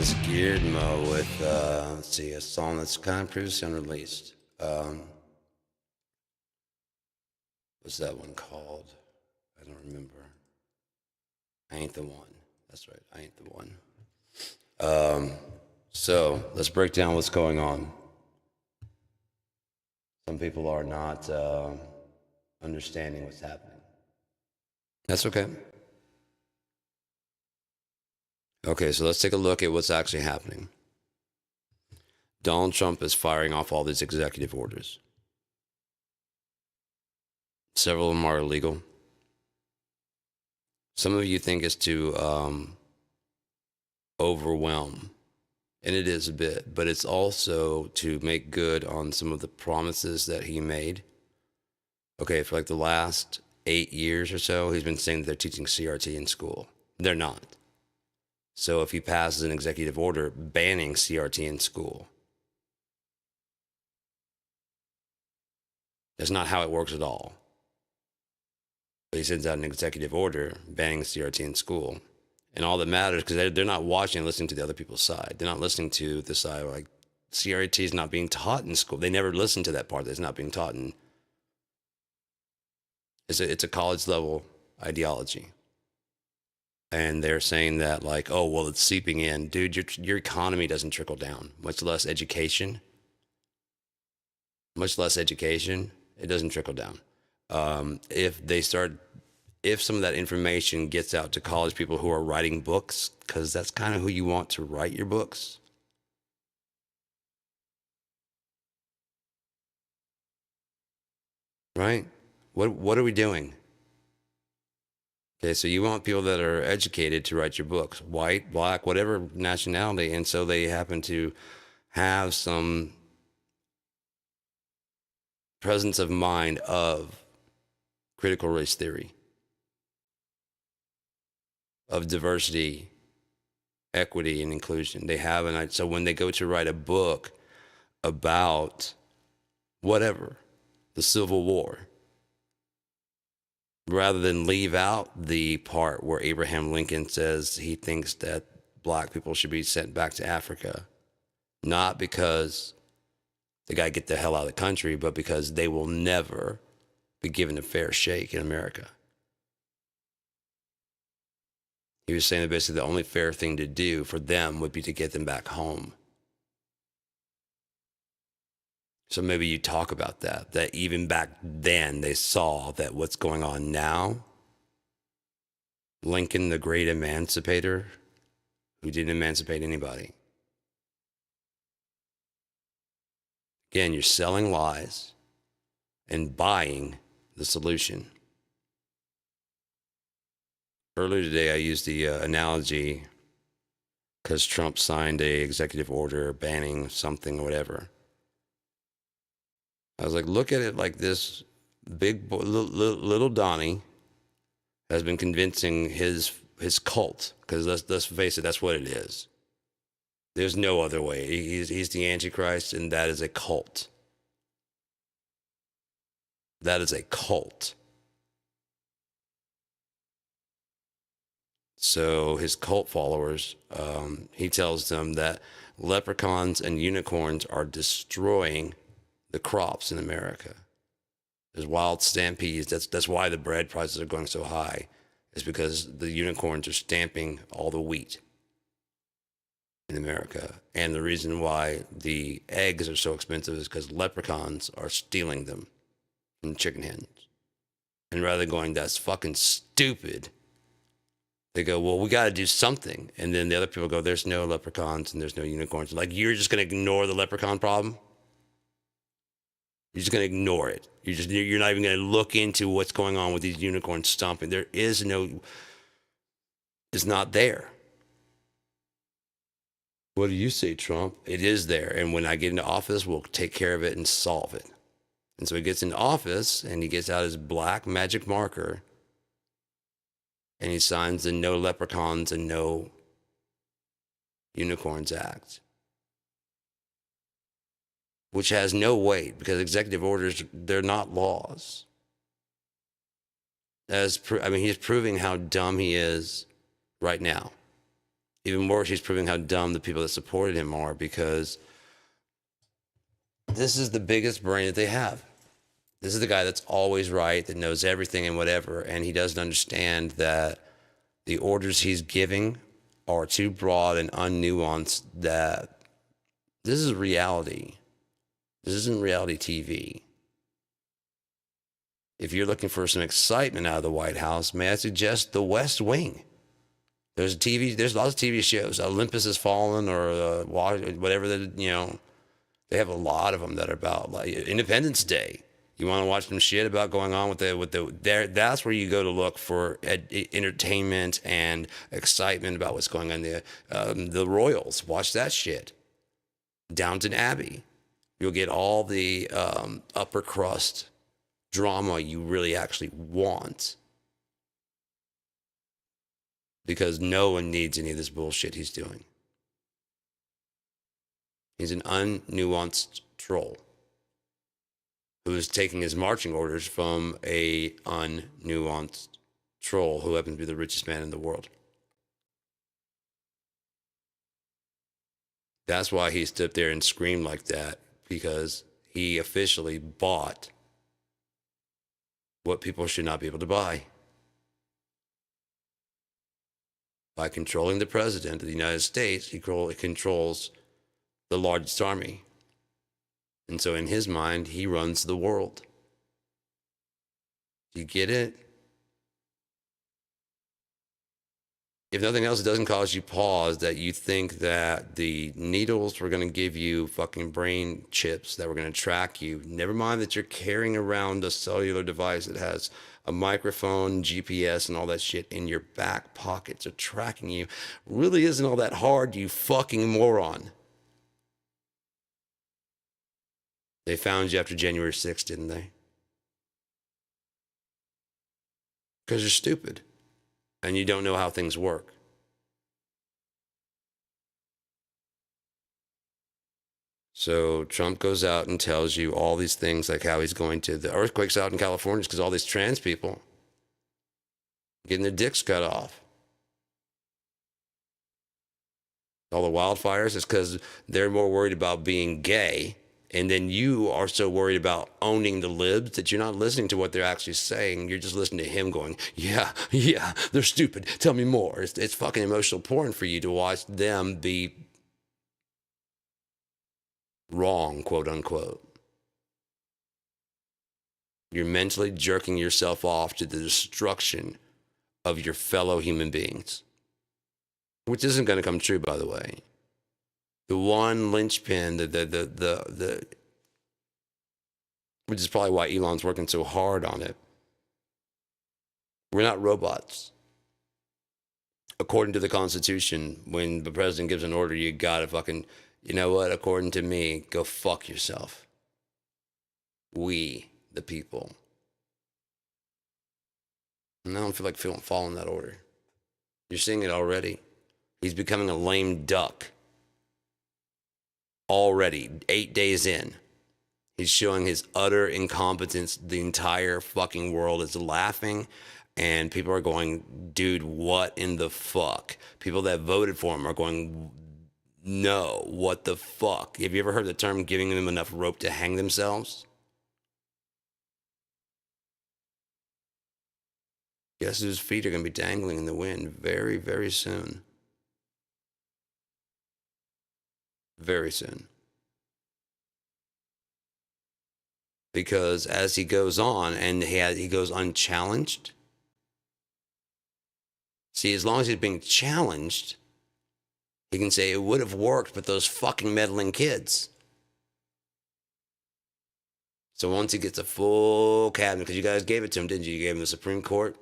is Geardmo with, let's see, a song that's kind of previously unreleased. What's that one called? I don't remember. I Ain't the One. That's right, I Ain't the One. So let's break down what's going on. Some people are not understanding what's happening. That's okay. Okay, so let's take a look at what's actually happening. Donald Trump is firing off all these executive orders. Several of them are illegal. Some of you think it's to overwhelm, and it is a bit, but it's also to make good on some of the promises that he made. Okay, for like the last 8 years or so, he's been saying that they're teaching CRT in school. They're not. So if he passes an executive order banning CRT in school, that's not how it works at all. But he sends out an executive order banning CRT in school. And all that matters, because they're not watching and listening to the other people's side. They're not listening to the side like CRT is not being taught in school. They never listen to that part that's not being taught in. It's a college level ideology. And they're saying that like, oh, well, it's seeping in. Dude, your economy doesn't trickle down, much less education. Much less education, it doesn't trickle down. If some of that information gets out to college people who are writing books, because that's kind of who you want to write your books. Right? What are we doing? Okay, so you want people that are educated to write your books, white, black, whatever nationality, and so they happen to have some presence of mind of critical race theory, of diversity, equity, and inclusion. They have an so when they go to write a book about whatever, the Civil War, rather than leave out the part where Abraham Lincoln says he thinks that black people should be sent back to Africa, not because they got to get the hell out of the country, but because they will never be given a fair shake in America. He was saying that basically the only fair thing to do for them would be to get them back home. So maybe you talk about that even back then they saw that what's going on now, Lincoln, the great emancipator, who didn't emancipate anybody. Again, you're selling lies and buying the solution. Earlier today, I used the analogy because Trump signed a executive order banning something or whatever. I was like, look at it like this: big boy, little Donnie has been convincing his cult, because let's face it, that's what it is. There's no other way. He's the Antichrist, and that is a cult. That is a cult. So his cult followers, he tells them that leprechauns and unicorns are destroying the crops in America. There's wild stampedes. That's why the bread prices are going so high. It's because the unicorns are stamping all the wheat in America. And the reason why the eggs are so expensive is because leprechauns are stealing them from chicken hens. And rather than going, that's fucking stupid, they go, well, we got to do something. And then the other people go, there's no leprechauns and there's no unicorns. Like, you're just going to ignore the leprechaun problem? You're just going to ignore it. You're not even going to look into what's going on with these unicorns stomping. It's not there. What do you say, Trump? It is there. And when I get into office, we'll take care of it and solve it. And so he gets into office and he gets out his black magic marker and he signs the No Leprechauns and No Unicorns Act, which has no weight because executive orders, they're not laws. He's proving how dumb he is right now. Even worse, he's proving how dumb the people that supported him are, because this is the biggest brain that they have. This is the guy that's always right, that knows everything and whatever, and he doesn't understand that the orders he's giving are too broad and unnuanced, that this is reality. This isn't reality TV. If you're looking for some excitement out of the White House, may I suggest The West Wing? There's lots of TV shows. Olympus Has Fallen, or whatever they have a lot of them that are about, like, Independence Day. You want to watch some shit about going on with the that's where you go to look for entertainment and excitement about what's going on there. The Royals, watch that shit. Downton Abbey, you'll get all the upper crust drama you really actually want, because no one needs any of this bullshit he's doing. He's an unnuanced troll who is taking his marching orders from a unnuanced troll who happens to be the richest man in the world. That's why he stood there and screamed like that, because he officially bought what people should not be able to buy. By controlling the president of the United States, he controls the largest army. And so in his mind, he runs the world. Do you get it? If nothing else, it doesn't cause you pause that you think that the needles were going to give you fucking brain chips that were going to track you. Never mind that you're carrying around a cellular device that has a microphone, GPS, and all that shit in your back pocket to tracking you. Really isn't all that hard, you fucking moron. They found you after January 6th, didn't they? Because you're stupid and you don't know how things work. So Trump goes out and tells you all these things, like how he's going to the earthquakes out in California because all these trans people getting their dicks cut off. All the wildfires is because they're more worried about being gay. And then you are so worried about owning the libs that you're not listening to what they're actually saying. You're just listening to him going, yeah, they're stupid. Tell me more. It's fucking emotional porn for you to watch them be wrong, quote unquote. You're mentally jerking yourself off to the destruction of your fellow human beings, which isn't going to come true, by the way. The one linchpin, which is probably why Elon's working so hard on it. We're not robots. According to the Constitution, when the president gives an order, you gotta fucking, you know what? According to me, go fuck yourself. We, the people. And I don't feel like following that order. You're seeing it already. He's becoming a lame duck. Already, 8 days in, he's showing his utter incompetence. The entire fucking world is laughing, and people are going, dude, what in the fuck? People that voted for him are going, no, what the fuck? Have you ever heard the term giving them enough rope to hang themselves? Guess whose feet are going to be dangling in the wind very, very soon. Very soon. Because as he goes on and he goes unchallenged. See, as long as he's being challenged, he can say it would have worked, but those fucking meddling kids. So once he gets a full cabinet, because you guys gave it to him, didn't you? You gave him the Supreme Court.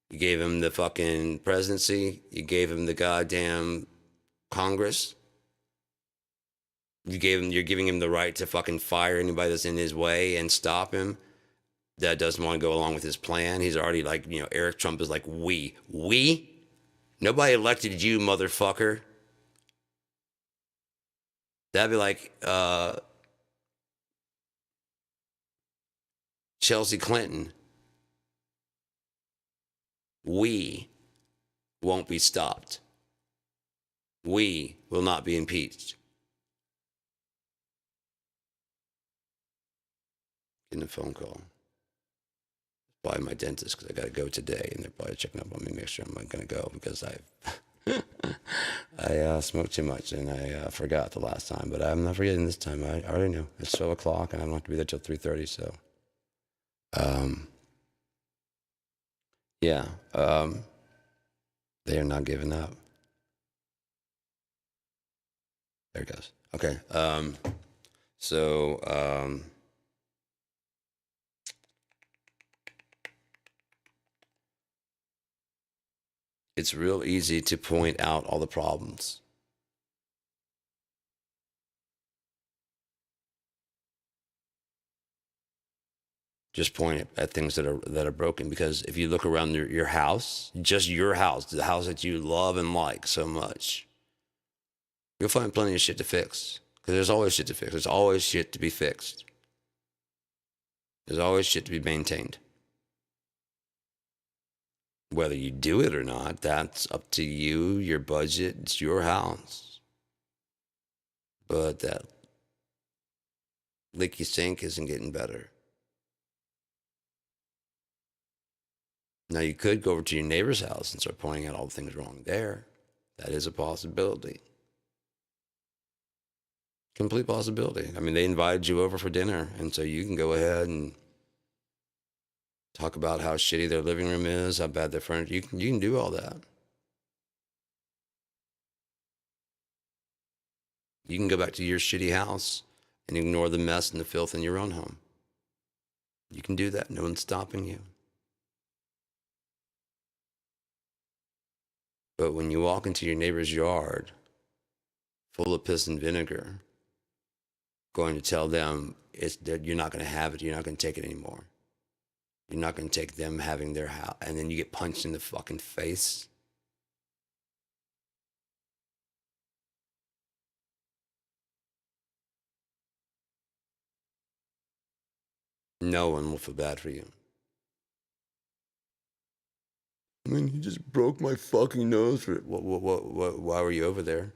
You gave him the fucking presidency. You gave him the goddamn Congress. You're giving him the right to fucking fire anybody that's in his way and stop him that doesn't want to go along with his plan. He's already like, Eric Trump is like, we? Nobody elected you, motherfucker. That'd be like Chelsea Clinton. We won't be stopped. We will not be impeached. Getting a phone call. By my dentist because I got to go today, and they're probably checking up on me, make sure I'm going to go because I smoked too much and I forgot the last time, but I'm not forgetting this time. I already know it's 12 o'clock and I don't have to be there till 3:30. So, yeah, they are not giving up. There it goes. Okay. So, it's real easy to point out all the problems. Just point at things that are broken. Because if you look around your house, just your house, the house that you love and like so much, you'll find plenty of shit to fix. Because there's always shit to fix. There's always shit to be fixed. There's always shit to be maintained. Whether you do it or not, that's up to you, your budget, it's your house. But that leaky sink isn't getting better. Now, you could go over to your neighbor's house and start pointing out all the things wrong there. That is a possibility. Complete possibility. I mean, they invited you over for dinner, and so you can go ahead and talk about how shitty their living room is, how bad their furniture. You can do all that. You can go back to your shitty house and ignore the mess and the filth in your own home. You can do that. No one's stopping you. But when you walk into your neighbor's yard full of piss and vinegar, going to tell them it's that you're not going to have it, you're not going to take it anymore. You're not going to take them having their house, and then you get punched in the fucking face. No one will feel bad for you. I mean, he just broke my fucking nose for it. Why were you over there?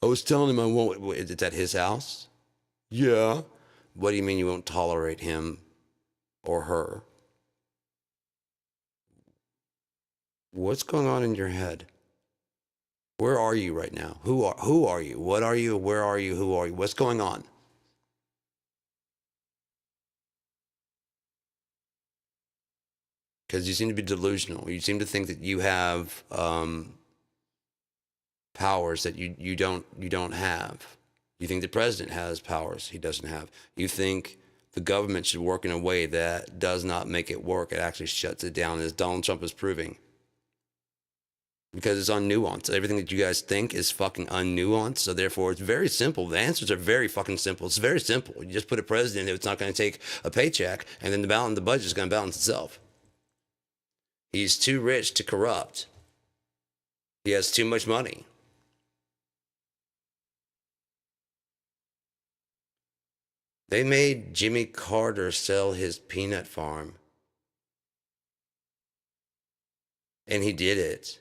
I was telling him I won't. It's at his house? Yeah. What do you mean you won't tolerate him or her? What's going on in your head? Where are you right now? Who are you? What are you? Where are you? Who are you? What's going on? Because you seem to be delusional. You seem to think that you have powers that you don't have. You think the president has powers he doesn't have. You think the government should work in a way that does not make it work. It actually shuts it down, as Donald Trump is proving. Because it's unnuanced. Everything that you guys think is fucking unnuanced. So therefore, it's very simple. The answers are very fucking simple. It's very simple. You just put a president who's not going to take a paycheck, and then the budget is going to balance itself. He's too rich to corrupt. He has too much money. They made Jimmy Carter sell his peanut farm. And he did it.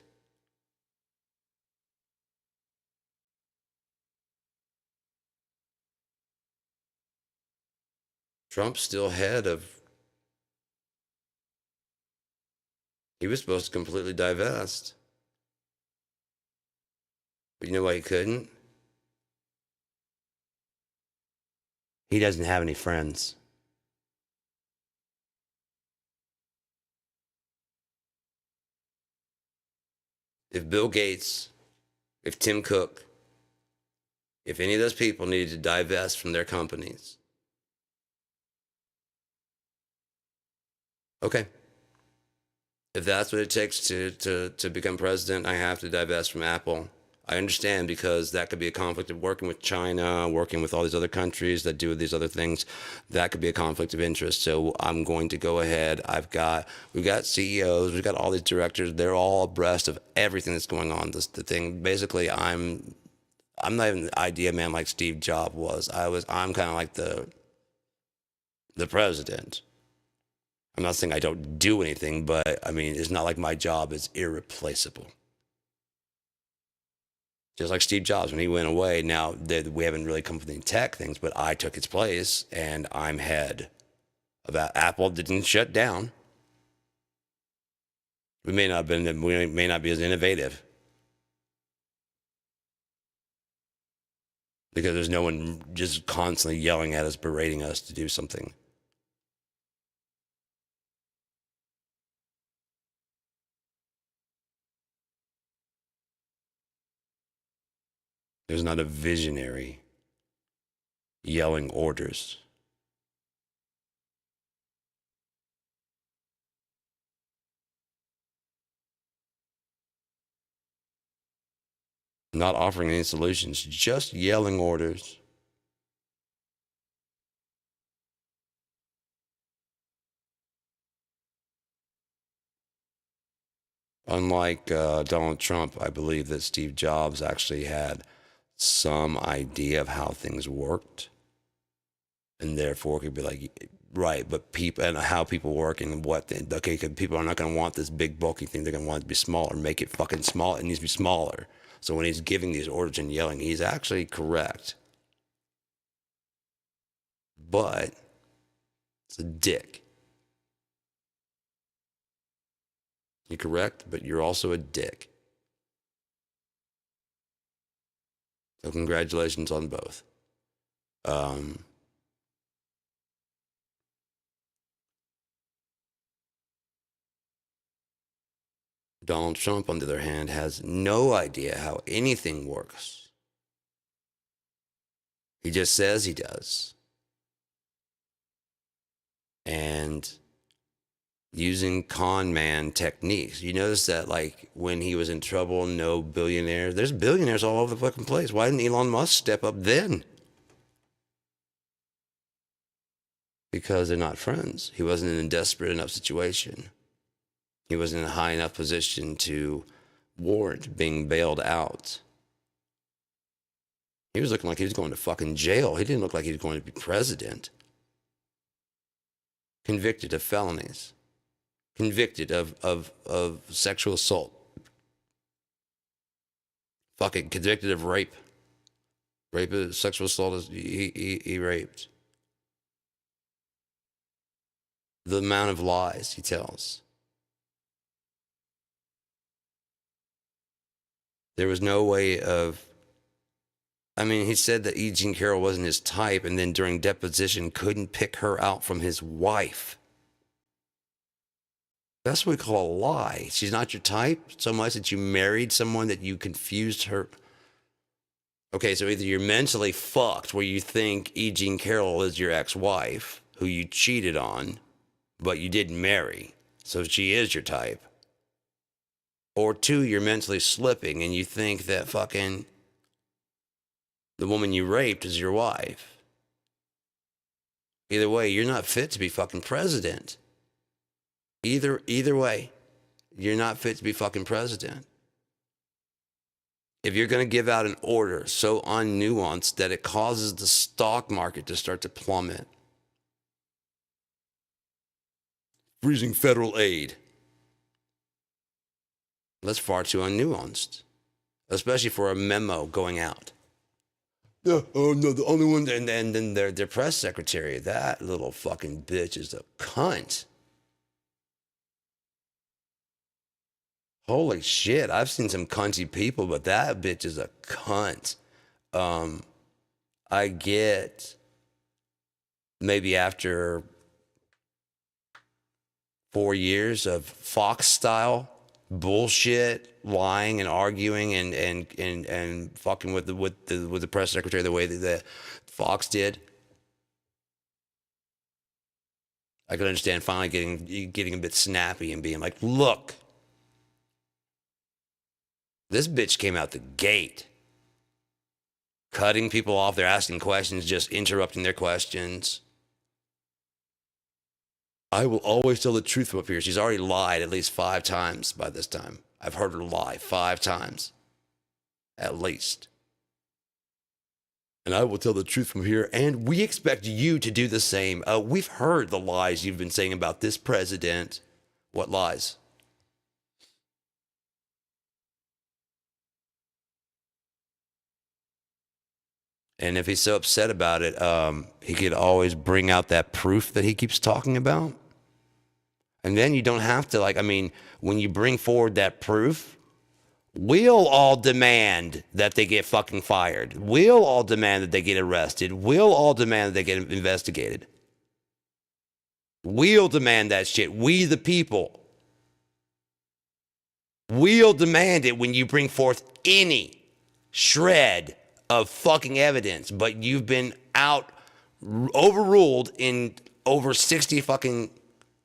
Trump's still head of. He was supposed to completely divest. But you know why he couldn't? He doesn't have any friends. If Bill Gates, if Tim Cook, if any of those people needed to divest from their companies, okay. If that's what it takes to become president, I have to divest from Apple. I understand, because that could be a conflict of working with China, working with all these other countries that do these other things. That could be a conflict of interest. So I'm going to go ahead. We've got CEOs, we've got all these directors. They're all abreast of everything that's going on. The thing, basically, I'm not even the idea man like Steve Jobs was. I'm kind of like the president. I'm not saying I don't do anything, but I mean, it's not like my job is irreplaceable. Just like Steve Jobs, when he went away, now we haven't really come up with any tech things, but I took its place and I'm head of that. Apple didn't shut down. We may not be as innovative because there's no one just constantly yelling at us, berating us to do something. There's not a visionary yelling orders. Not offering any solutions, just yelling orders. Unlike Donald Trump, I believe that Steve Jobs actually had some idea of how things worked, and therefore could be like, right, but people and how people work and what they, okay, because people are not going to want this big bulky thing. They're going to want it to be smaller. Make it fucking small. It needs to be smaller. So when he's giving these orders and yelling, he's actually correct, but it's a dick. You're correct, but you're also a dick. So congratulations on both. Donald Trump, on the other hand, has no idea how anything works. He just says he does. And using con man techniques. You notice that, like, when he was in trouble, no billionaires. There's billionaires all over the fucking place. Why didn't Elon Musk step up then? Because they're not friends. He wasn't in a desperate enough situation. He wasn't in a high enough position to warrant being bailed out. He was looking like he was going to fucking jail. He didn't look like he was going to be president. Convicted of felonies. Convicted of sexual assault. Fucking convicted of rape. Rape, sexual assault, he raped. The amount of lies he tells. There was no way of, I mean, he said that E. Jean Carroll wasn't his type, and then during deposition couldn't pick her out from his wife. That's what we call a lie. She's not your type so much that you married someone that you confused her. Okay, so either you're mentally fucked where you think E. Jean Carroll is your ex-wife who you cheated on, but you didn't marry, so she is your type. Or two, you're mentally slipping and you think that fucking the woman you raped is your wife. Either way, you're not fit to be fucking president. Either way, you're not fit to be fucking president. If you're going to give out an order so unnuanced that it causes the stock market to start to plummet, freezing federal aid, that's far too unnuanced, especially for a memo going out. No, oh no, the only one, and then their press secretary, that little fucking bitch is a cunt. Holy shit, I've seen some cunty people, but that bitch is a cunt. I get maybe after 4 years of Fox style bullshit, lying and arguing and fucking with the press secretary the way that Fox did. I could understand finally getting a bit snappy and being like, look, this bitch came out the gate, cutting people off. They're asking questions, just interrupting their questions. I will always tell the truth from up here. She's already lied at least 5 times by this time. I've heard her lie 5 times, at least. And I will tell the truth from here, and we expect you to do the same. We've heard the lies you've been saying about this president. What lies? And if he's so upset about it, he could always bring out that proof that he keeps talking about. And then you don't have to, like, I mean, when you bring forward that proof, we'll all demand that they get fucking fired. We'll all demand that they get arrested. We'll all demand that they get investigated. We'll demand that shit. We, the people. We'll demand it when you bring forth any shred of fucking evidence, but you've been overruled in over 60 fucking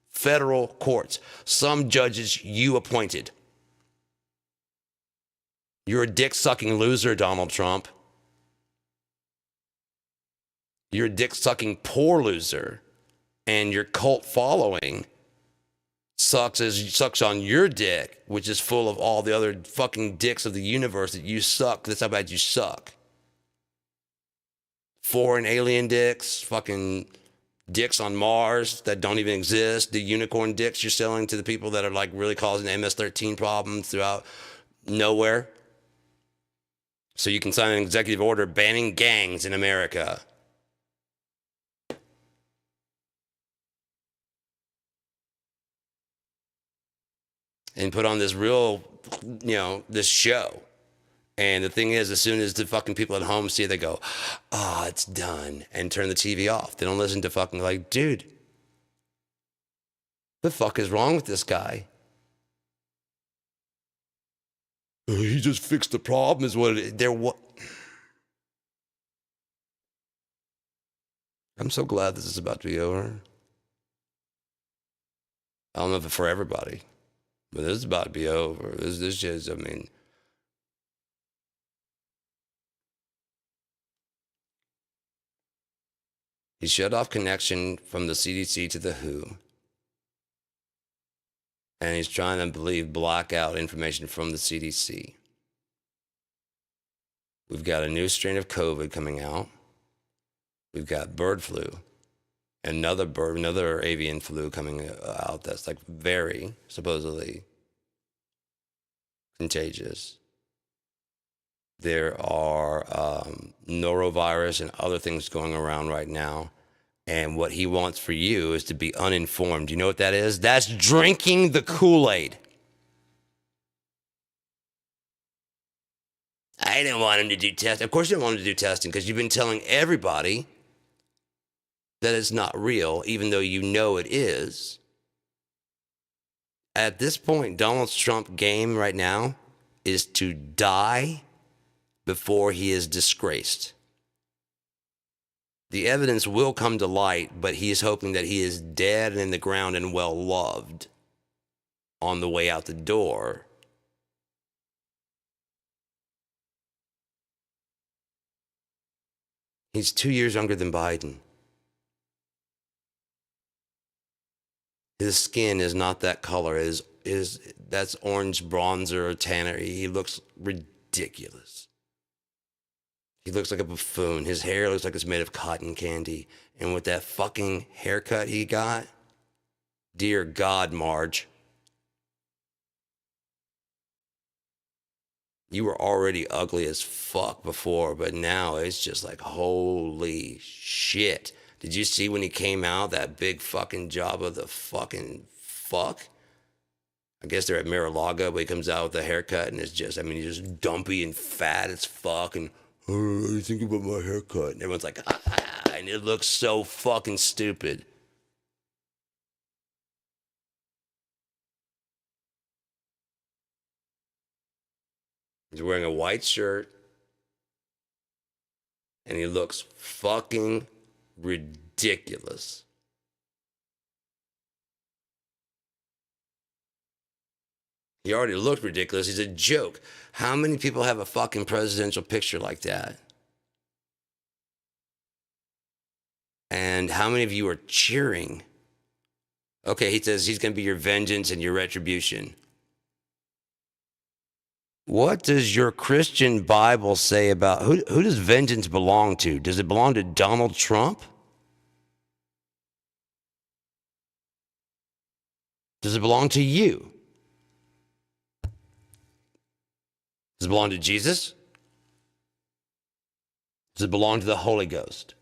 federal courts. Some judges you appointed. You're a dick-sucking loser, Donald Trump. You're a dick-sucking poor loser. And your cult following sucks on your dick, which is full of all the other fucking dicks of the universe that you suck. That's how bad you suck. Foreign alien dicks, fucking dicks on Mars that don't even exist, the unicorn dicks you're selling to the people that are like really causing MS-13 problems throughout nowhere. So you can sign an executive order banning gangs in America. And put on this real, this show. And the thing is, as soon as the fucking people at home see it, they go, it's done, and turn the TV off. They don't listen to fucking, like, dude, the fuck is wrong with this guy? He just fixed the problem is what it is. I'm so glad this is about to be over. I don't know if it's for everybody, but this is about to be over. This shit, I mean... He shut off connection from the CDC to the WHO. And he's trying to block out information from the CDC. We've got a new strain of COVID coming out. We've got bird flu. Another avian flu coming out that's like very supposedly contagious. There are norovirus and other things going around right now. And what he wants for you is to be uninformed. You know what that is? That's drinking the Kool-Aid. I didn't want him to do testing. Of course you don't want him to do testing because you've been telling everybody that it's not real, even though you know it is. At this point, Donald Trump's game right now is to die before he is disgraced. The evidence will come to light, but he is hoping that he is dead and in the ground and well loved on the way out the door. He's 2 years younger than Biden. His skin is not that color. That's orange bronzer or tanner. He looks ridiculous. He looks like a buffoon. His hair looks like it's made of cotton candy. And with that fucking haircut he got, dear God, Marge, you were already ugly as fuck before, but now it's just like, holy shit. Did you see when he came out, that big fucking job of the fucking fuck? I guess they're at Mar-a-Lago, but he comes out with a haircut and it's just, he's just dumpy and fat as fuck and, what do you think about my haircut? And everyone's like, and it looks so fucking stupid. He's wearing a white shirt and he looks fucking ridiculous. He already looked ridiculous. He's a joke. How many people have a fucking presidential picture like that? And how many of you are cheering? Okay, he says he's going to be your vengeance and your retribution. What does your Christian Bible say about who does vengeance belong to? Does it belong to Donald Trump? Does it belong to you? Does it belong to Jesus? Does it belong to the Holy Ghost?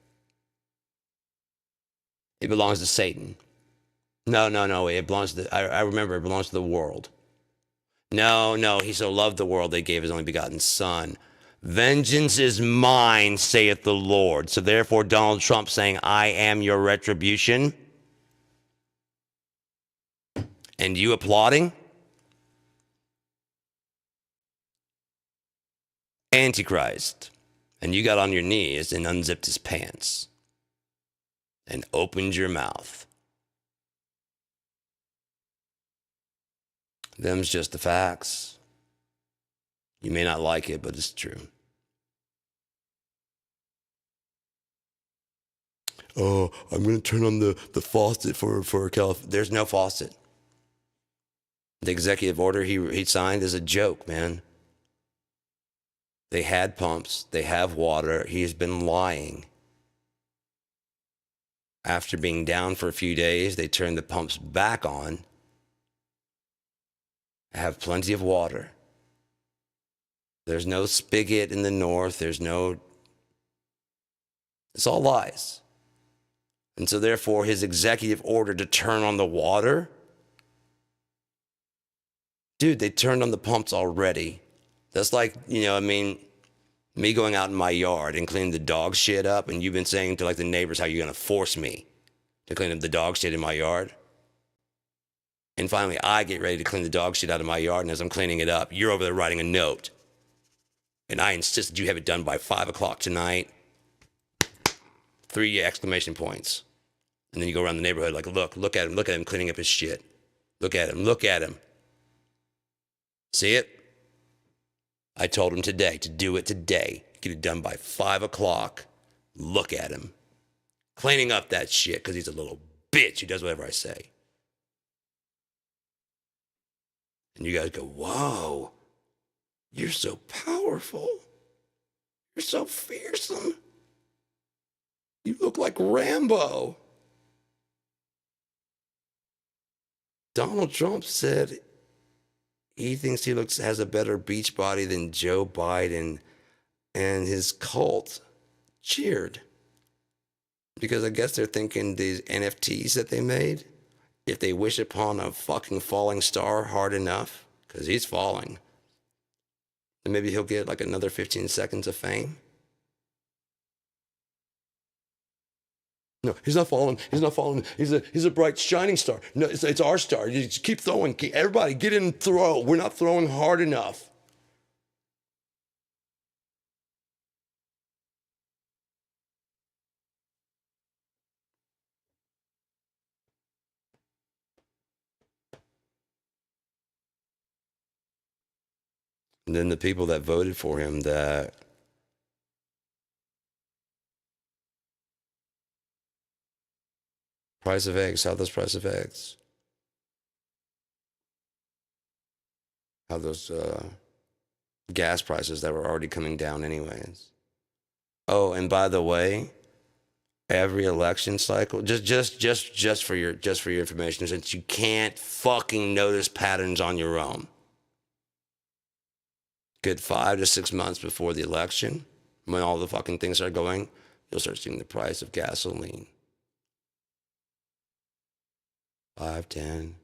It belongs to Satan. No. It belongs to I remember it belongs to the world. No. He so loved the world that he gave his only begotten Son. Vengeance is mine, saith the Lord. So therefore, Donald Trump saying, I am your retribution, and you applauding? Antichrist. And you got on your knees and unzipped his pants and opened your mouth. Them's just the facts. You may not like it, but it's true. Oh, I'm going to turn on the faucet for California. There's no faucet. The executive order he signed is a joke, man. They had pumps. They have water. He has been lying. After being down for a few days, they turned the pumps back on. Have plenty of water. There's no spigot in the north. It's all lies. And so therefore, his executive order to turn on the water, dude, they turned on the pumps already. That's like, me going out in my yard and cleaning the dog shit up, and you've been saying to like the neighbors how you're going to force me to clean up the dog shit in my yard. And finally, I get ready to clean the dog shit out of my yard, and as I'm cleaning it up, you're over there writing a note. And I insist that you have it done by 5 o'clock tonight. 3 exclamation points. And then you go around the neighborhood like, look at him cleaning up his shit. Look at him. See it? I told him today to do it today. Get it done by 5 o'clock. Look at him. Cleaning up that shit because he's a little bitch who does whatever I say. And you guys go, whoa, you're so powerful. You're so fearsome. You look like Rambo. Donald Trump said he thinks he has a better beach body than Joe Biden, and his cult cheered. Because I guess they're thinking these NFTs that they made, if they wish upon a fucking falling star hard enough, because he's falling, then maybe he'll get like another 15 seconds of fame. No, he's not falling. He's a bright shining star. No, it's our star. You just keep throwing. Everybody get in and throw. We're not throwing hard enough. And then the people that voted for him, that price of eggs, how those price of eggs, how those gas prices that were already coming down anyways. Oh, and by the way, every election cycle, just for your information, since you can't fucking notice patterns on your own. Good 5 to 6 months before the election, when all the fucking things are going, you'll start seeing the price of gasoline. 5, 10,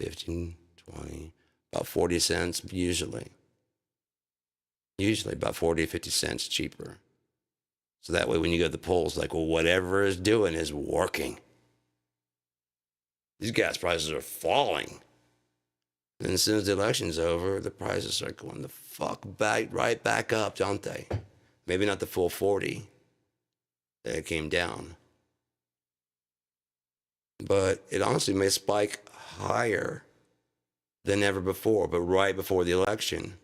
15, 20, about 40 cents usually. Usually about 40 or 50 cents cheaper. So that way when you go to the polls, like, well, whatever is doing is working. These gas prices are falling. And as soon as the election's over, the prices start going the fuck right back up, don't they? Maybe not the full 40 that it came down. But it honestly may spike higher than ever before, but right before the election.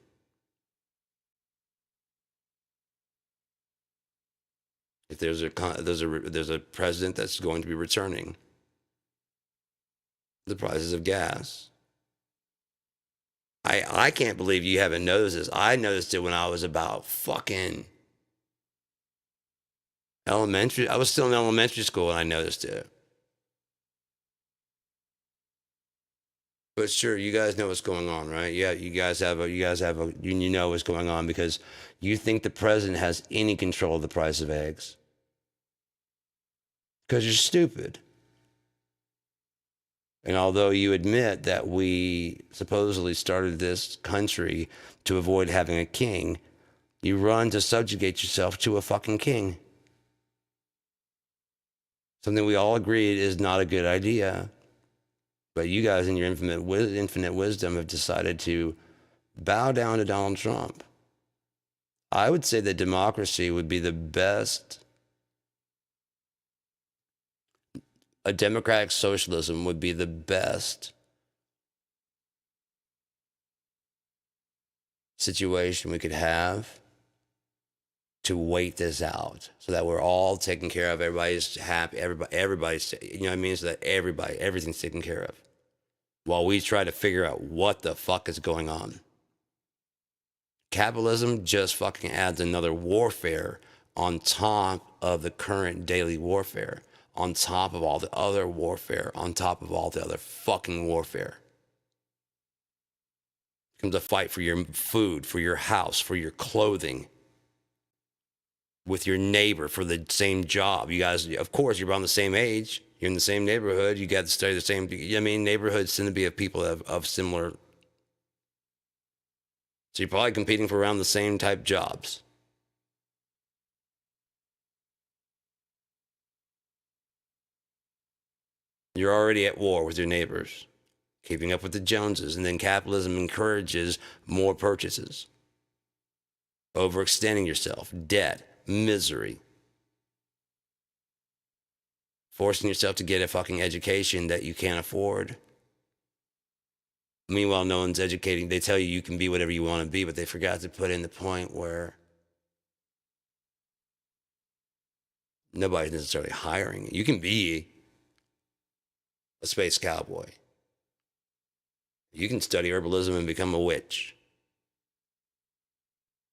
If there's a president that's going to be returning, the prices of gas. I can't believe you haven't noticed this. I noticed it when I was about fucking elementary. I was still in elementary school and I noticed it. But sure, you guys know what's going on, right? Yeah, you know what's going on because you think the president has any control of the price of eggs because you're stupid. And although you admit that we supposedly started this country to avoid having a king, you run to subjugate yourself to a fucking king. Something we all agreed is not a good idea. But you guys, in your infinite wisdom, have decided to bow down to Donald Trump. I would say that democracy would be the best. A democratic socialism would be the best situation we could have to wait this out so that we're all taken care of. Everybody's happy. Everybody's, you know what I mean? So that everything's taken care of while we try to figure out what the fuck is going on. Capitalism just fucking adds another warfare on top of the current daily warfare, on top of all the other warfare, on top of all the other fucking warfare. It becomes a fight for your food, for your house, for your clothing, with your neighbor for the same job. You guys, of course, you're around the same age. You're in the same neighborhood. You got to study the same. I mean, neighborhoods tend to be of people of similar. So you're probably competing for around the same type jobs. You're already at war with your neighbors, keeping up with the Joneses, and then capitalism encourages more purchases, overextending yourself, debt, misery, forcing yourself to get a fucking education that you can't afford. Meanwhile, no one's educating. They tell you you can be whatever you want to be, but they forgot to put in the point where nobody's necessarily hiring you. You can be a space cowboy. You can study herbalism and become a witch.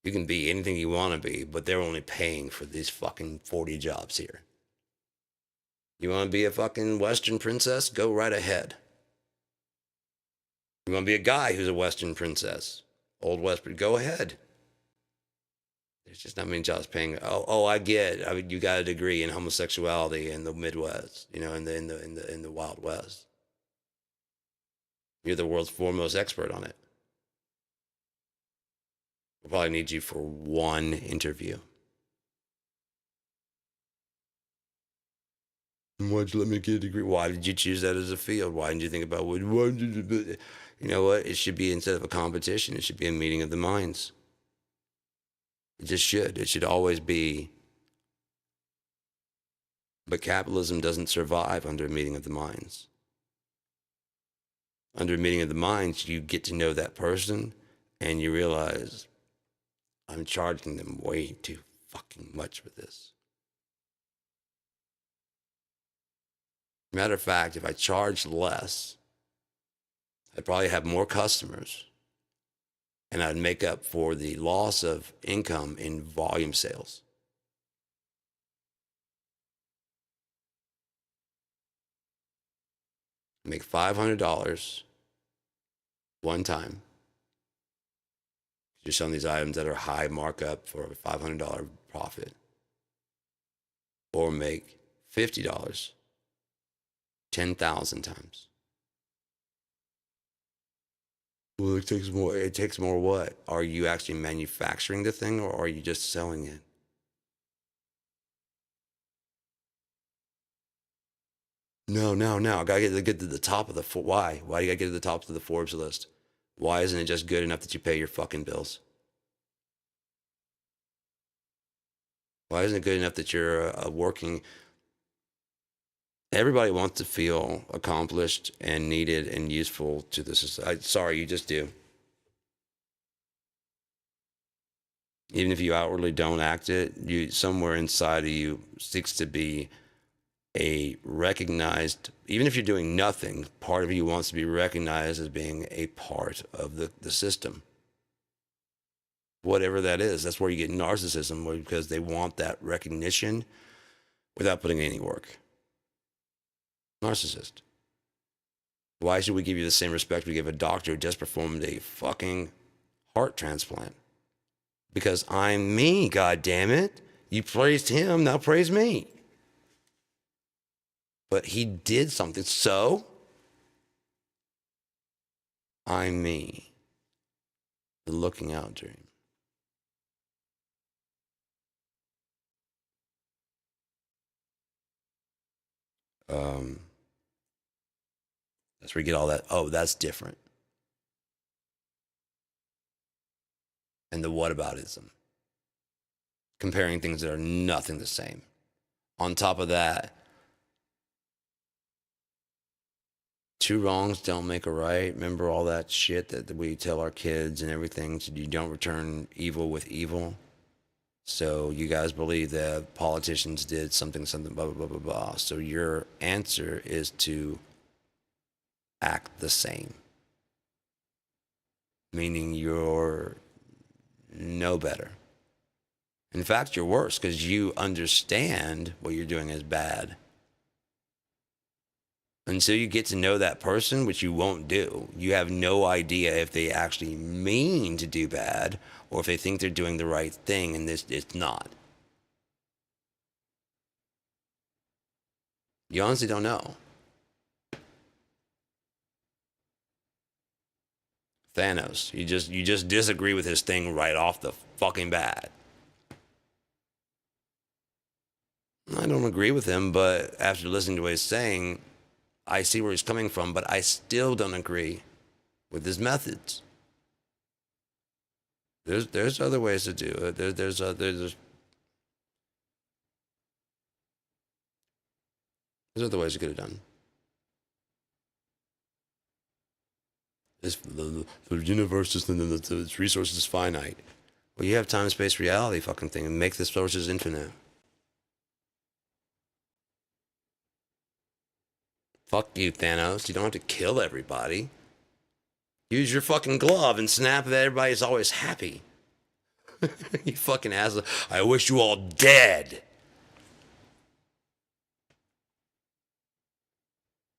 You can be anything you want to be, but they're only paying for these fucking 40 jobs here. You want to be a fucking Western princess? Go right ahead. You want to be a guy who's a Western princess? Old West, go ahead. There's just not many jobs paying. I get. I mean, you got a degree in homosexuality in the Midwest, you know, in the Wild West. You're the world's foremost expert on it. We'll probably need you for one interview. Why'd you let me get a degree? Why did you choose that as a field? Why didn't you think about what? You know what? It should be, instead of a competition, it should be a meeting of the minds. It just should. It should always be. But capitalism doesn't survive under a meeting of the minds. Under a meeting of the minds, you get to know that person and you realize, I'm charging them way too fucking much for this. Matter of fact, if I charged less, I'd probably have more customers and I'd make up for the loss of income in volume sales. Make $500 one time. You're selling these items that are high markup for a $500 profit. Or make $50 10,000 times. Well, it takes more. It takes more what? Are you actually manufacturing the thing or are you just selling it? No. I gotta get to the top of the. Why? Why do you gotta get to the top of the Forbes list? Why isn't it just good enough that you pay your fucking bills? Why isn't it good enough that you're working? Everybody wants to feel accomplished and needed and useful to the society. Sorry, you just do. Even if you outwardly don't act it, you somewhere inside of you seeks to be a recognized, even if you're doing nothing, part of you wants to be recognized as being a part of the system. Whatever that is, that's where you get narcissism, because they want that recognition without putting in any work. Narcissist. Why should we give you the same respect we give a doctor who just performed a fucking heart transplant? Because I'm me, God damn it. You praised him, now praise me. But he did something, so I'm me. The looking out dream. That's where you get all that. Oh, that's different. And the whataboutism. Comparing things that are nothing the same. On top of that, two wrongs don't make a right. Remember all that shit that we tell our kids and everything? So you don't return evil with evil. So you guys believe that politicians did something, blah, blah, blah, blah, blah. So your answer is to act the same. Meaning you're no better. In fact, you're worse because you understand what you're doing is bad. Until you get to know that person, which you won't do, you have no idea if they actually mean to do bad or if they think they're doing the right thing and it's not. You honestly don't know. Thanos, you just disagree with his thing right off the fucking bat. I don't agree with him, but after listening to what he's saying, I see where he's coming from, but I still don't agree with his methods. There's other ways to do it. There's other ways you could have done. The universe is its resources is finite. Well, you have time, space, reality, fucking thing, and make the sources infinite. Fuck you, Thanos. You don't have to kill everybody. Use your fucking glove and snap that everybody's always happy. You fucking asshole. I wish you all dead.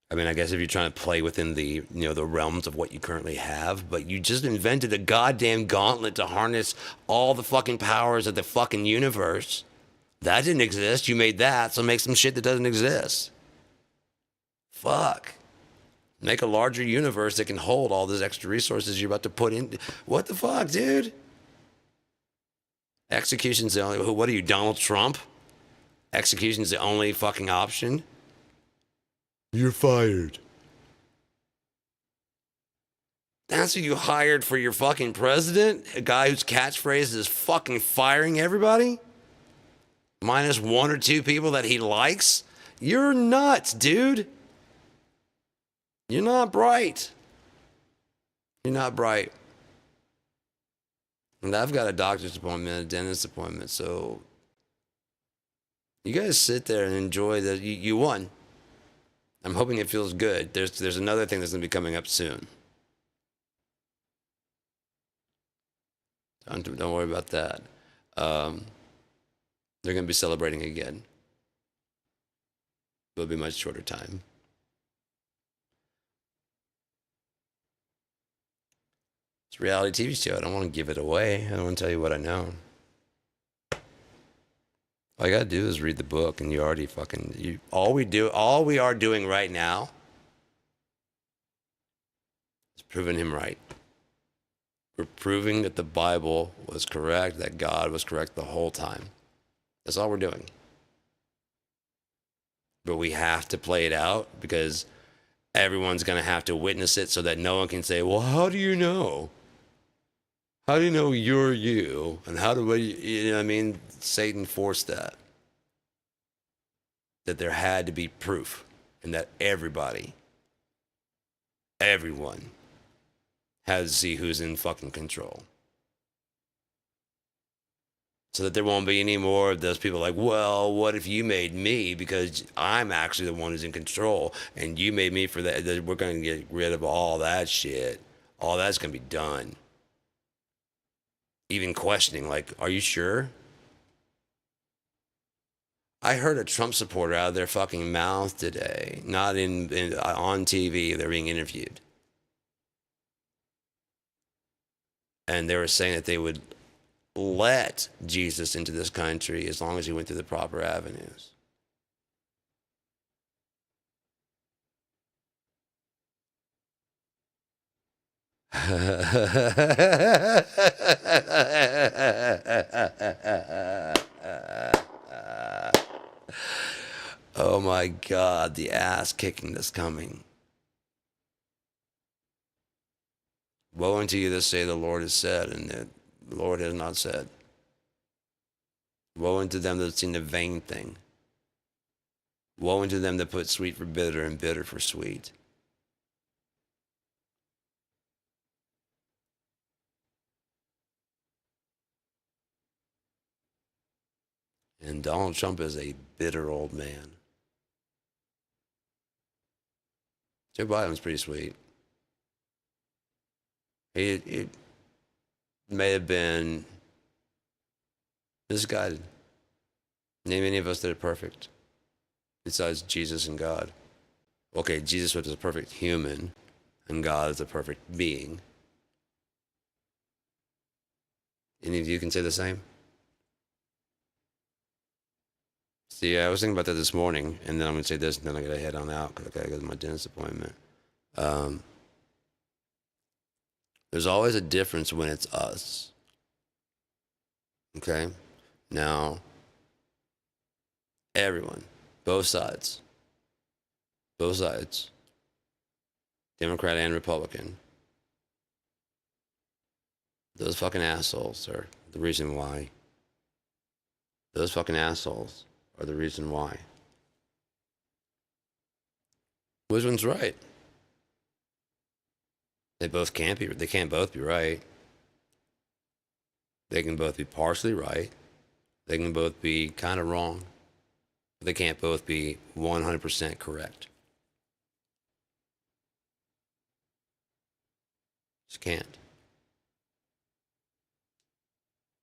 I mean, I guess if you're trying to play within the, the realms of what you currently have, but you just invented a goddamn gauntlet to harness all the fucking powers of the fucking universe. That didn't exist. You made that, so make some shit that doesn't exist. Fuck. Make a larger universe that can hold all those extra resources you're about to put in. What the fuck, dude? Execution's the only. What are you, Donald Trump? Execution's the only fucking option. You're fired. That's who you hired for your fucking president? A guy whose catchphrase is fucking firing everybody? Minus one or two people that he likes? You're nuts, dude. You're not bright. You're not bright. And I've got a doctor's appointment, a dentist appointment, so you guys sit there and enjoy that. You won. I'm hoping it feels good. There's another thing that's going to be coming up soon. Don't worry about that. They're going to be celebrating again. It'll be a much shorter time. It's a reality TV show. I don't want to give it away. I don't want to tell you what I know. All I gotta do is read the book, and you already fucking. All we are doing right now is proving him right. We're proving that the Bible was correct, that God was correct the whole time. That's all we're doing. But we have to play it out because everyone's gonna have to witness it, so that no one can say, "Well, how do you know? How do you know you're you? And how do we?" You know what I mean? Satan forced that. That there had to be proof, and that everyone, has to see who's in fucking control. So that there won't be any more of those people like, well, what if you made me because I'm actually the one who's in control, and you made me for that? We're going to get rid of all that shit. All that's going to be done. Even questioning, like, are you sure? I heard a Trump supporter out of their fucking mouth today, not on TV. They're being interviewed, and they were saying that they would let Jesus into this country as long as he went through the proper avenues. Oh my God, the ass kicking that's coming. Woe unto you that say the Lord has said, and the Lord has not said. Woe unto them that have seen the vain thing. Woe unto them that put sweet for bitter and bitter for sweet. And Donald Trump is a bitter old man. Joe Biden's pretty sweet. He may have been misguided. Name any of us that are perfect besides Jesus and God. Okay, Jesus was a perfect human, and God is a perfect being. Any of you can say the same? See, I was thinking about that this morning, and then I'm going to say this, and then I got to head on out because I got to go to my dentist appointment. There's always a difference when it's us. Okay? Now, everyone, both sides, Democrat and Republican, those fucking assholes are the reason why. Those fucking assholes are the reason why. Which one's right? They can't both be right. They can both be partially right. They can both be kind of wrong. They can't both be 100% correct. Just can't.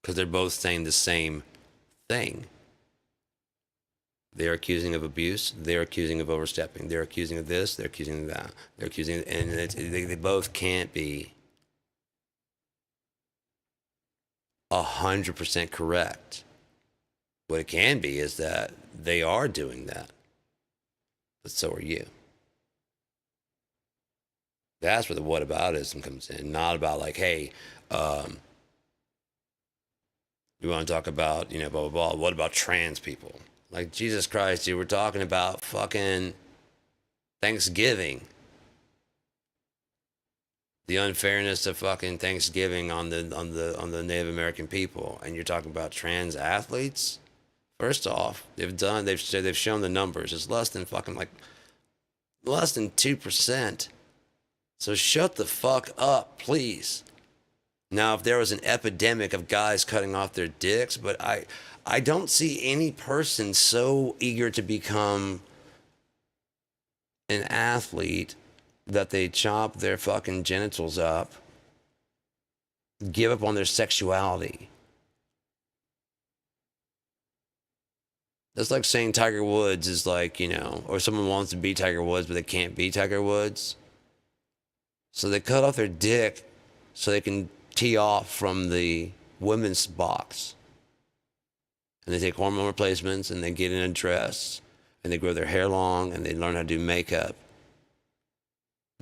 Because they're both saying the same thing. They're accusing of abuse. They're accusing of overstepping. They're accusing of this. They're accusing of that. They're accusing, and they both can't be 100% correct. What it can be is that they are doing that, but so are you. That's where the whataboutism comes in. Not about like, hey, we want to talk about, blah, blah, blah. What about trans people? Like, Jesus Christ, dude, we're talking about fucking Thanksgiving. The unfairness of fucking Thanksgiving on the Native American people, and you're talking about trans athletes. First off, they've shown the numbers. It's less than 2%. So shut the fuck up, please. Now, if there was an epidemic of guys cutting off their dicks, but I don't see any person so eager to become an athlete that they chop their fucking genitals up, give up on their sexuality. That's like saying Tiger Woods is like, or someone wants to be Tiger Woods, but they can't be Tiger Woods. So they cut off their dick so they can tee off from the women's box. And they take hormone replacements, and they get in a dress, and they grow their hair long, and they learn how to do makeup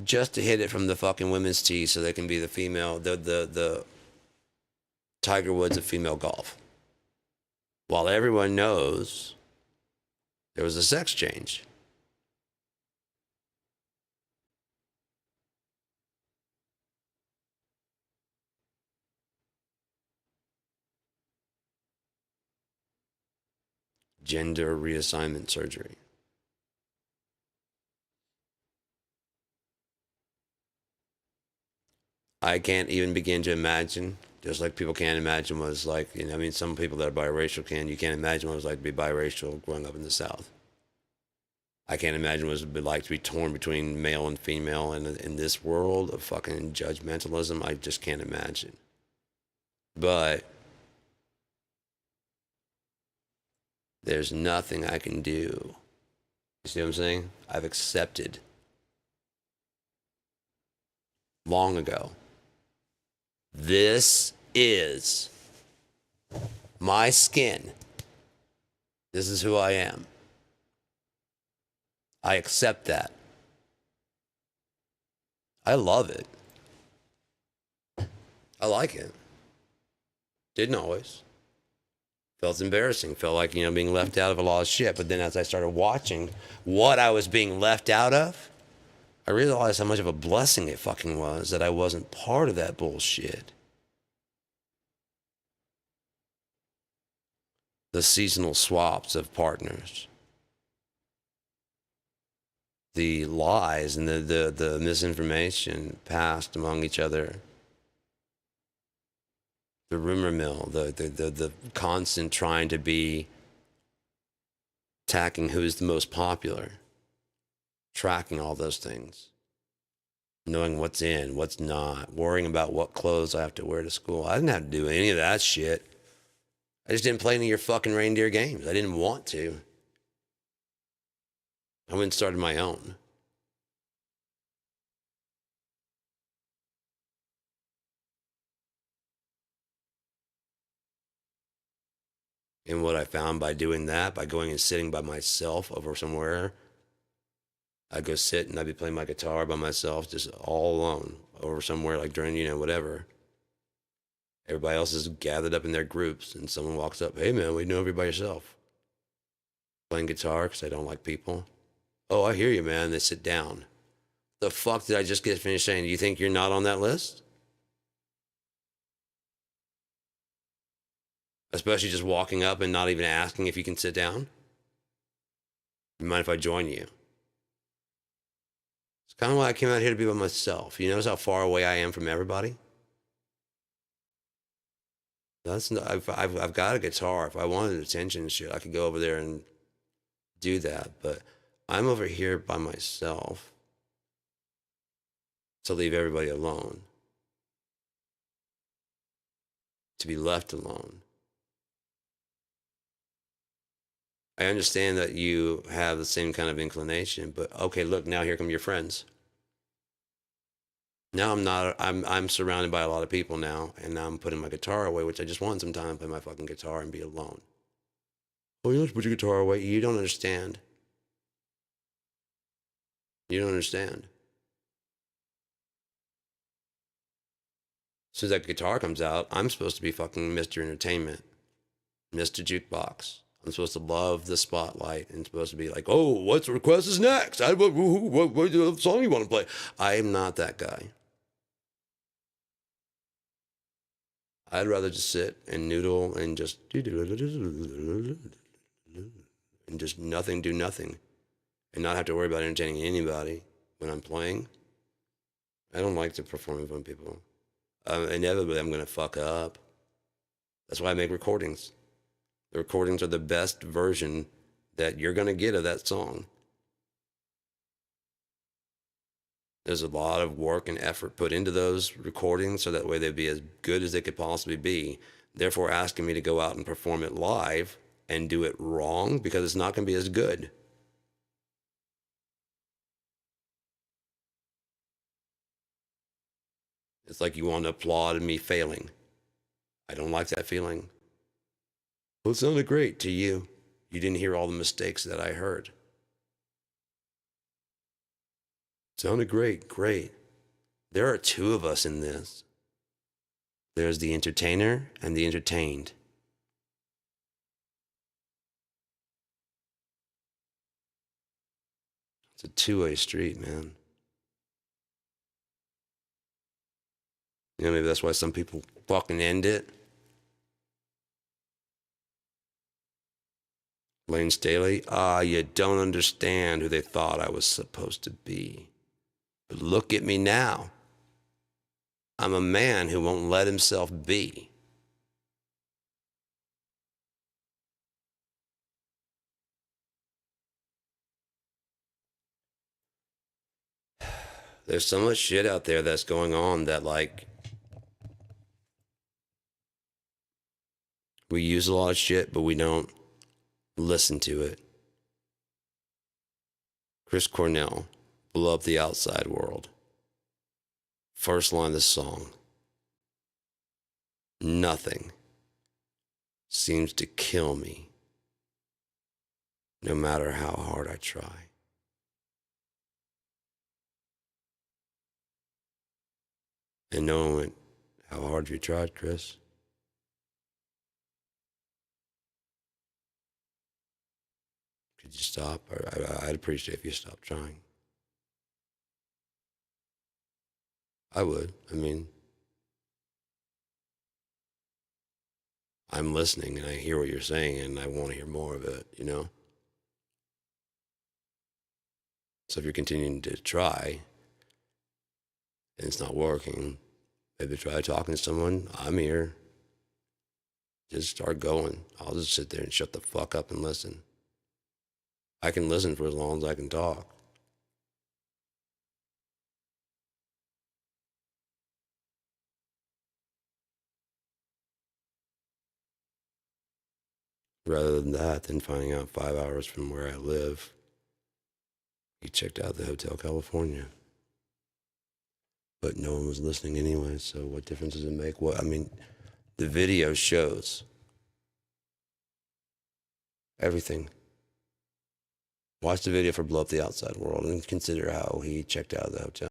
just to hit it from the fucking women's tee so they can be the female, the Tiger Woods of female golf. While everyone knows there was a sex change. Gender reassignment surgery. I can't even begin to imagine, just like people can't imagine what it's like. Some people that are biracial can. You can't imagine what it was like to be biracial growing up in the South. I can't imagine what it would be like to be torn between male and female in this world of fucking judgmentalism. I just can't imagine. But There's nothing I can do. You see what I'm saying? I've accepted long ago. This is my skin. This is who I am. I accept that. I love it. I like it. Didn't always. Felt embarrassing. Felt like, being left out of a lot of shit. But then as I started watching what I was being left out of, I realized how much of a blessing it fucking was that I wasn't part of that bullshit. The seasonal swaps of partners. The lies and the misinformation passed among each other. The rumor mill, the constant trying to be attacking who's the most popular, tracking all those things, knowing what's in, what's not, worrying about what clothes I have to wear to school. I didn't have to do any of that shit. I just didn't play any of your fucking reindeer games. I didn't want to. I went and started my own. And what I found by doing that, by going and sitting by myself over somewhere, I'd go sit and I'd be playing my guitar by myself, just all alone, over somewhere, like during, whatever. Everybody else is gathered up in their groups, and someone walks up, "Hey man, what are you doing over here by yourself?" Playing guitar because I don't like people. "Oh, I hear you, man." They sit down. The fuck did I just get finished saying? Do you think you're not on that list? Especially just walking up and not even asking if you can sit down. You mind if I join you? It's kind of why I came out here to be by myself. You notice how far away I am from everybody? I've got a guitar. If I wanted attention and shit, I could go over there and do that. But I'm over here by myself to leave everybody alone, to be left alone. I understand that you have the same kind of inclination, but okay, look, now here come your friends. Now I'm surrounded by a lot of people now, and now I'm putting my guitar away, which I just want some time to play my fucking guitar and be alone. "Oh, you don't put your guitar away." You don't understand. You don't understand. As soon as that guitar comes out, I'm supposed to be fucking Mr. Entertainment, Mr. Jukebox. I'm supposed to love the spotlight and supposed to be like, "Oh, what's request is next? What song you want to play?" I am not that guy. I'd rather just sit and noodle and just nothing, do nothing, and not have to worry about entertaining anybody when I'm playing. I don't like to perform in front of people. Inevitably, I'm going to fuck up. That's why I make recordings. The recordings are the best version that you're going to get of that song. There's a lot of work and effort put into those recordings so that way they'd be as good as they could possibly be. Therefore, asking me to go out and perform it live and do it wrong because it's not going to be as good. It's like you want to applaud me failing. I don't like that feeling. "Well, it sounded great to you. You didn't hear all the mistakes that I heard." "Sounded great, great." There are two of us in this. There's the entertainer and the entertained. It's a two-way street, man. Maybe that's why some people fucking end it. Lane Staley, you don't understand who they thought I was supposed to be. But look at me now. I'm a man who won't let himself be. There's so much shit out there that's going on that, like, we use a lot of shit, but we don't Listen to it. Chris Cornell, Blow Up the Outside World. First line of the song. Nothing seems to kill me, no matter how hard I try. And no one went, how hard have you tried, Chris? Could you stop? I'd appreciate if you stopped trying. I would. I mean, I'm listening and I hear what you're saying and I want to hear more of it, you know? So if you're continuing to try and it's not working, maybe try talking to someone. I'm here. Just start going. I'll just sit there and shut the fuck up and listen. I can listen for as long as I can talk. Rather than that, than finding out 5 hours from where I live, he checked out the Hotel California. But no one was listening anyway, so what difference does it make? Well, I mean, the video shows everything. Watch the video for Blow Up the Outside World and consider how he checked out of the hotel.